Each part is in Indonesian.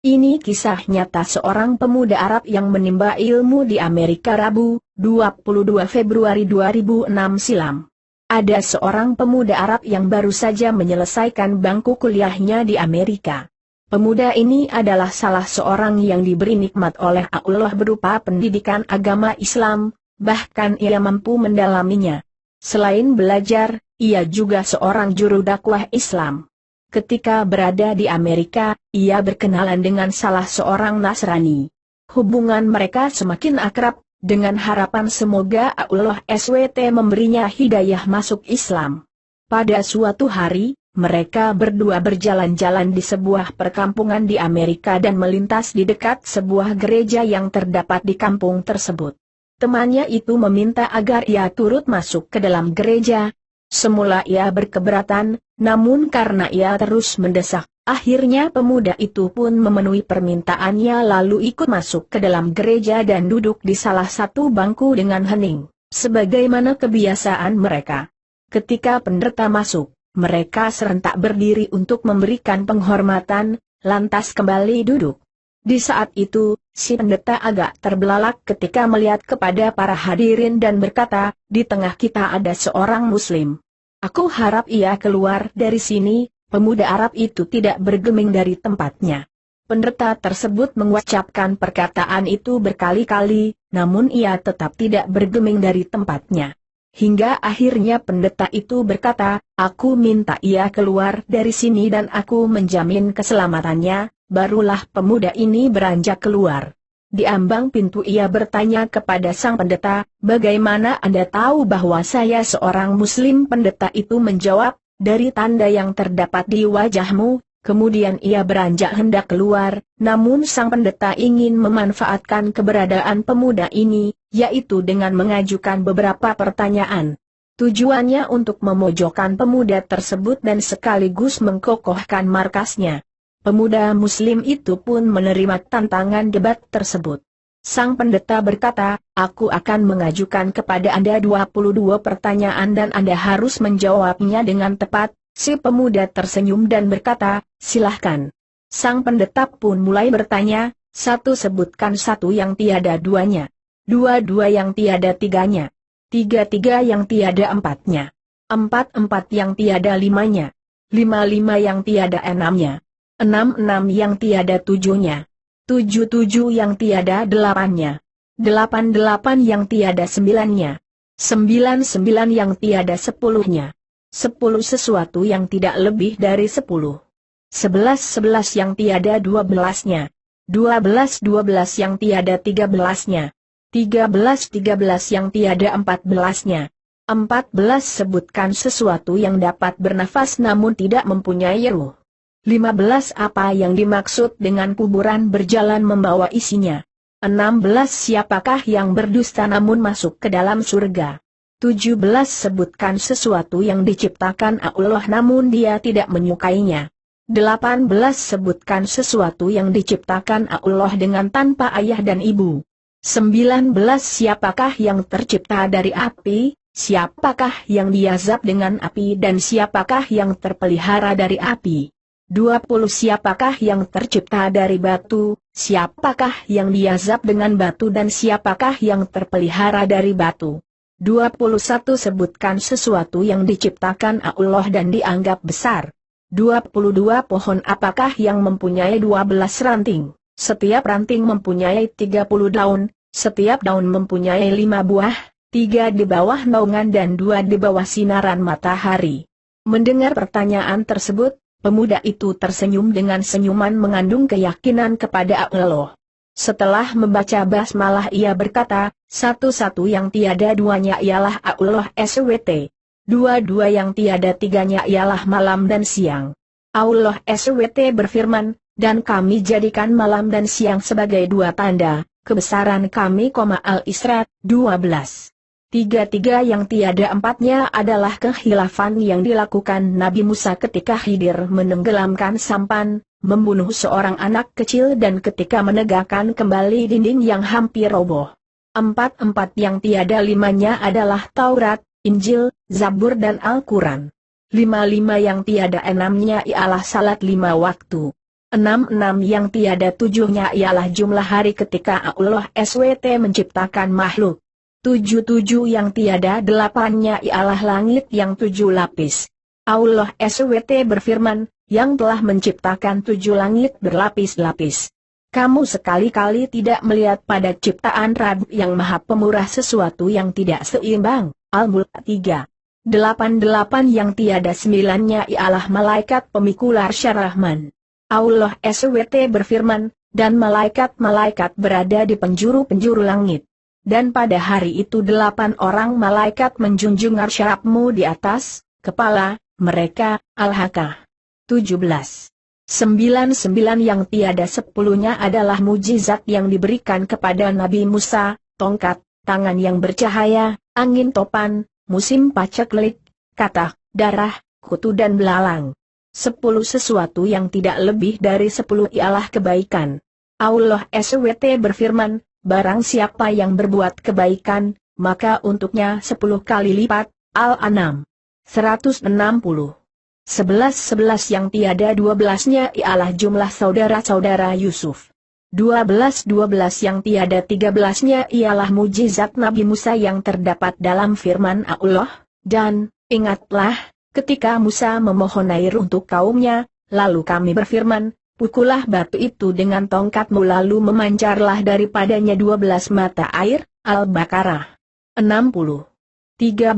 Ini kisah nyata seorang pemuda Arab yang menimba ilmu di Amerika Rabu, 22 Februari 2006 silam. Ada seorang pemuda Arab yang baru saja menyelesaikan bangku kuliahnya di Amerika. Pemuda ini adalah salah seorang yang diberi nikmat oleh Allah berupa pendidikan agama Islam, bahkan ia mampu mendalaminya. Selain belajar, ia juga seorang juru dakwah Islam. Ketika berada di Amerika, ia berkenalan dengan salah seorang Nasrani. Hubungan mereka semakin akrab, dengan harapan semoga Allah SWT memberinya hidayah masuk Islam. Pada suatu hari, mereka berdua berjalan-jalan di sebuah perkampungan di Amerika dan melintas di dekat sebuah gereja yang terdapat di kampung tersebut. Temannya itu meminta agar ia turut masuk ke dalam gereja. Semula ia berkeberatan, namun karena ia terus mendesak, akhirnya pemuda itu pun memenuhi permintaannya lalu ikut masuk ke dalam gereja dan duduk di salah satu bangku dengan hening, sebagaimana kebiasaan mereka. Ketika pendeta masuk, mereka serentak berdiri untuk memberikan penghormatan, lantas kembali duduk. Di saat itu, si pendeta agak terbelalak ketika melihat kepada para hadirin dan berkata, "Di tengah kita ada seorang Muslim. Aku harap ia keluar dari sini." Pemuda Arab itu tidak bergeming dari tempatnya. Pendeta tersebut mengucapkan perkataan itu berkali-kali, namun ia tetap tidak bergeming dari tempatnya. Hingga akhirnya pendeta itu berkata, "Aku minta ia keluar dari sini dan aku menjamin keselamatannya." Barulah pemuda ini beranjak keluar. Di ambang pintu ia bertanya kepada sang pendeta, "Bagaimana Anda tahu bahwa saya seorang Muslim?" Pendeta itu menjawab, "Dari tanda yang terdapat di wajahmu." Kemudian ia beranjak hendak keluar, namun sang pendeta ingin memanfaatkan keberadaan pemuda ini, yaitu dengan mengajukan beberapa pertanyaan. Tujuannya untuk memojokkan pemuda tersebut dan sekaligus mengkokohkan markasnya. Pemuda Muslim itu pun menerima tantangan debat tersebut. Sang pendeta berkata, "Aku akan mengajukan kepada Anda 22 pertanyaan dan Anda harus menjawabnya dengan tepat." Si pemuda tersenyum dan berkata, "Silahkan." Sang pendeta pun mulai bertanya, "Satu sebutkan satu yang tiada duanya. Dua yang tiada tiganya. Tiga yang tiada empatnya. Empat yang tiada limanya. Lima yang tiada enamnya. Enam yang tiada tujuhnya. Tujuh yang tiada delapannya. Delapan yang tiada sembilannya. Sembilan yang tiada sepuluhnya. 10 sesuatu yang tidak lebih dari 10. 11 yang tiada 12-nya. 12 yang tiada 13-nya. 13 yang tiada 14-nya. 14 sebutkan sesuatu yang dapat bernafas namun tidak mempunyai ruh. 15 apa yang dimaksud dengan kuburan berjalan membawa isinya. 16 siapakah yang berdusta namun masuk ke dalam surga. 17 sebutkan sesuatu yang diciptakan Allah namun dia tidak menyukainya. 18 sebutkan sesuatu yang diciptakan Allah dengan tanpa ayah dan ibu. 19 siapakah yang tercipta dari api, siapakah yang diazab dengan api dan siapakah yang terpelihara dari api. 20 siapakah yang tercipta dari batu, siapakah yang diazab dengan batu dan siapakah yang terpelihara dari batu. 21 sebutkan sesuatu yang diciptakan Allah dan dianggap besar. 22 pohon apakah yang mempunyai 12 ranting, setiap ranting mempunyai 30 daun, setiap daun mempunyai 5 buah, 3 di bawah naungan dan 2 di bawah sinaran matahari. Mendengar pertanyaan tersebut, pemuda itu tersenyum dengan senyuman mengandung keyakinan kepada Allah. Setelah membaca basmalah ia berkata, "Satu yang tiada duanya ialah Allah SWT. Dua yang tiada tiganya ialah malam dan siang. Allah SWT berfirman, dan kami jadikan malam dan siang sebagai 2 tanda, kebesaran kami, Al-Isra 12. Tiga yang tiada empatnya adalah kekhilafan yang dilakukan Nabi Musa ketika Khidir menenggelamkan sampan, membunuh seorang anak kecil dan ketika menegakkan kembali dinding yang hampir roboh. 4 yang tiada limanya adalah Taurat, Injil, Zabur dan Al-Quran. 5 yang tiada enamnya ialah salat 5 waktu. 66 yang tiada tujuhnya ialah jumlah hari ketika Allah SWT menciptakan makhluk. 77 yang tiada delapannya ialah langit yang 7 lapis. Allah SWT berfirman, yang telah menciptakan 7 langit berlapis-lapis. Kamu sekali-kali tidak melihat pada ciptaan Rabb yang Maha Pemurah sesuatu yang tidak seimbang. Al-Mulk 3. 88 yang tiada sembilannya ialah malaikat pemikul arsy Rahman. Allah SWT berfirman, dan malaikat-malaikat berada di penjuru-penjuru langit. Dan pada hari itu 8 orang malaikat menjunjung arsy Rabbmu di atas kepala mereka. Al-Haqqah 17. 99 yang tiada sepuluhnya adalah mujizat yang diberikan kepada Nabi Musa, tongkat, tangan yang bercahaya, angin topan, musim paceklik, katak, darah, kutu dan belalang. 10 sesuatu yang tidak lebih dari 10 ialah kebaikan. Allah SWT berfirman, barang siapa yang berbuat kebaikan, maka untuknya 10 kali lipat. Al-An'am 160. 11 yang tiada 12-nya ialah jumlah saudara-saudara Yusuf. 12 yang tiada 13-nya ialah mujizat Nabi Musa yang terdapat dalam firman Allah, dan, ingatlah, ketika Musa memohon air untuk kaumnya, lalu kami berfirman, pukullah batu itu dengan tongkatmu lalu memancarlah daripadanya 12 mata air. Al-Baqarah 60. 13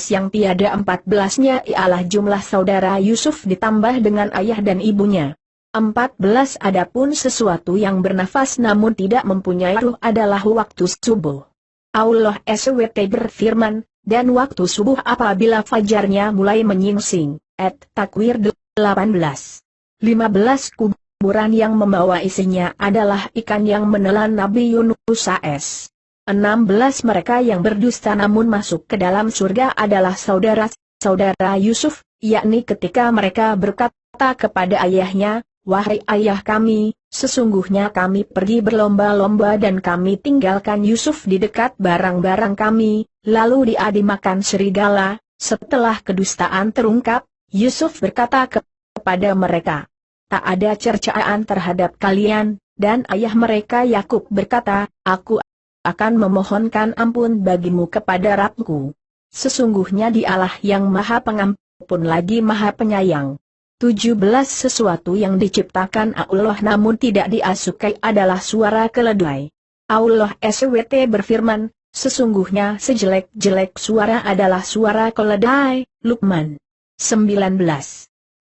yang tiada 14-nya ialah jumlah saudara Yusuf ditambah dengan ayah dan ibunya. 14 adapun sesuatu yang bernafas namun tidak mempunyai ruh adalah waktu subuh. Allah SWT berfirman, dan waktu subuh apabila fajarnya mulai menyingsing. At-Takwir 18. 15 kuburan yang membawa isinya adalah ikan yang menelan Nabi Yunus AS. 16 mereka yang berdusta namun masuk ke dalam surga adalah saudara-saudara Yusuf, yakni ketika mereka berkata kepada ayahnya, wahai ayah kami, sesungguhnya kami pergi berlomba-lomba dan kami tinggalkan Yusuf di dekat barang-barang kami, lalu dia dimakan serigala. Setelah kedustaan terungkap, Yusuf berkata kepada mereka, tak ada cercaan terhadap kalian, dan ayah mereka Yakub berkata, aku akan memohonkan ampun bagimu kepada Rabbku. Sesungguhnya dialah yang maha pengampun lagi maha penyayang. 17 sesuatu yang diciptakan Allah namun tidak diasukai adalah suara keledai. Allah SWT berfirman, sesungguhnya sejelek-jelek suara adalah suara keledai. Luqman 19.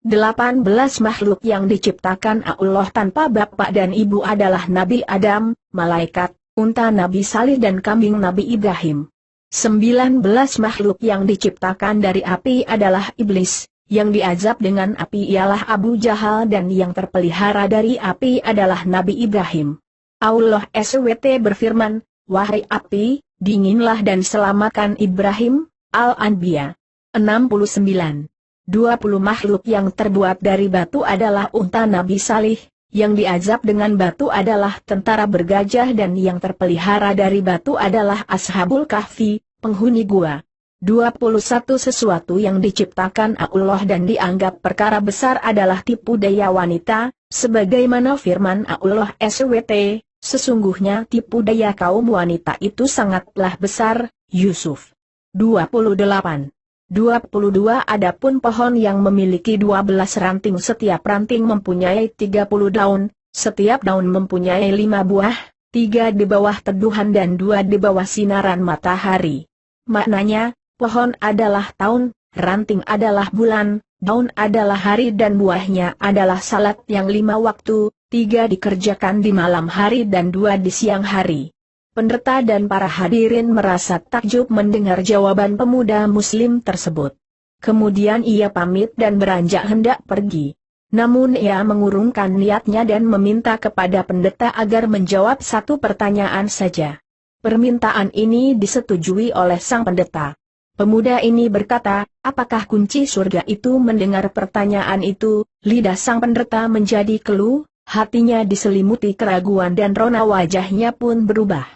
18 makhluk yang diciptakan Allah tanpa bapak dan ibu adalah Nabi Adam, malaikat, unta Nabi Salih dan kambing Nabi Ibrahim. 19 makhluk yang diciptakan dari api adalah iblis, yang diazab dengan api ialah Abu Jahal dan yang terpelihara dari api adalah Nabi Ibrahim. Allah SWT berfirman, wahai api, dinginlah dan selamatkan Ibrahim. Al-Anbiya 69. 20 makhluk yang terbuat dari batu adalah unta Nabi Salih, yang diazab dengan batu adalah tentara bergajah dan yang terpelihara dari batu adalah Ashabul Kahfi, penghuni gua. 21 sesuatu yang diciptakan Allah dan dianggap perkara besar adalah tipu daya wanita, sebagaimana firman Allah SWT, sesungguhnya tipu daya kaum wanita itu sangatlah besar. Yusuf 28. 22 adapun pohon yang memiliki 12 ranting setiap ranting mempunyai 30 daun, setiap daun mempunyai 5 buah, 3 di bawah teduhan dan 2 di bawah sinaran matahari. Maknanya, pohon adalah tahun, ranting adalah bulan, daun adalah hari dan buahnya adalah salat yang 5 waktu, 3 dikerjakan di malam hari dan 2 di siang hari. Pendeta dan para hadirin merasa takjub mendengar jawaban pemuda muslim tersebut. Kemudian ia pamit dan beranjak hendak pergi. Namun ia mengurungkan niatnya dan meminta kepada pendeta agar menjawab satu pertanyaan saja. Permintaan ini disetujui oleh sang pendeta. Pemuda ini berkata, apakah kunci surga itu? Mendengar pertanyaan itu, lidah sang pendeta menjadi keluh, hatinya diselimuti keraguan dan rona wajahnya pun berubah.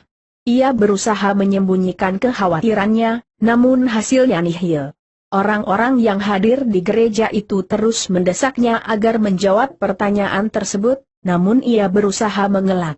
Ia berusaha menyembunyikan kekhawatirannya, namun hasilnya nihil. Orang-orang yang hadir di gereja itu terus mendesaknya agar menjawab pertanyaan tersebut, namun ia berusaha mengelak.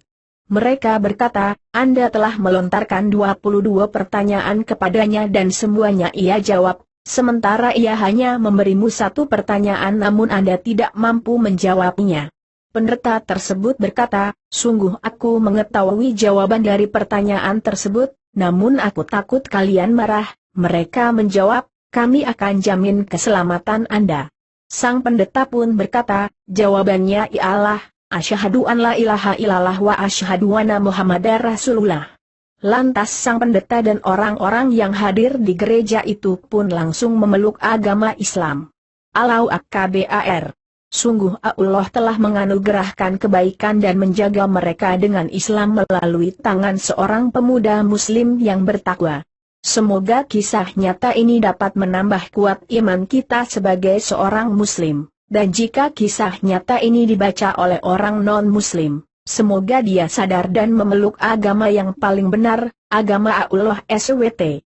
Mereka berkata, Anda telah melontarkan 22 pertanyaan kepadanya dan semuanya ia jawab, sementara ia hanya memberimu satu pertanyaan namun Anda tidak mampu menjawabnya. Pendeta tersebut berkata, sungguh aku mengetahui jawaban dari pertanyaan tersebut, namun aku takut kalian marah. Mereka menjawab, kami akan jamin keselamatan Anda. Sang pendeta pun berkata, jawabannya ialah, asyhadu an la ilaha illallah wa asyhadu anna Muhammadar Rasulullah. Lantas sang pendeta dan orang-orang yang hadir di gereja itu pun langsung memeluk agama Islam. Allahu Akbar. Sungguh Allah telah menganugerahkan kebaikan dan menjaga mereka dengan Islam melalui tangan seorang pemuda muslim yang bertakwa. Semoga kisah nyata ini dapat menambah kuat iman kita sebagai seorang muslim. Dan jika kisah nyata ini dibaca oleh orang non-muslim, semoga dia sadar dan memeluk agama yang paling benar, agama Allah SWT.